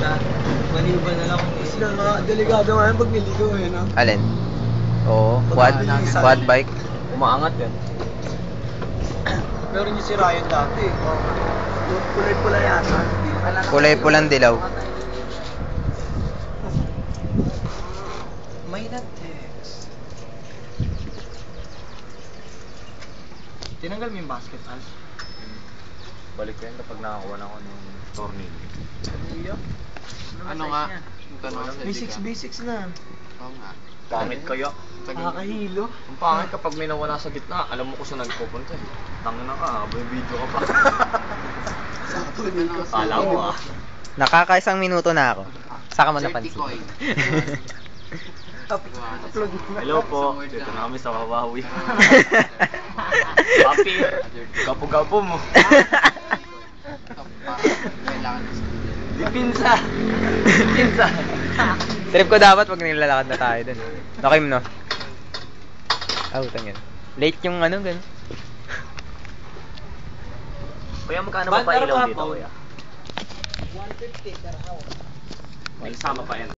na. Maliban na lang kung Sila nga, delikado nga yan pag niligo eh, no? Alin? Oo, quad bike. umaangat yan. Meron yung si Ryan dati. Kulay-pula yata. Kulay pulang dilaw. May na-text. Tinanggal mo yung basket, Al? Balik ko yan kapag nakakuha na ako ng tornilyo. Ano nga? May 6v6 na. Oo nga. Pangit kaya. Nakakahilo. Ang pangit kapag may nawala sa gitna, alam mo kung saan nagpupunta eh. Tangin na ka, habang yung video ka pa. Kala mo ah. Nakaka-1 minuto na ako. Saka mo napansin. Upload mo na. Hello po, dito na kami sa Wawawi. Papi, gapo-gapo mo. Dipinsa. Dipinsa. Trip ko dapat pag nilalakad na tayo dun. Okay mo, no? Utang yan. Late yung ano, gan. Kuya, magkano ba pa ilaw dito, kuya? 150 per hour. May sama pa yan.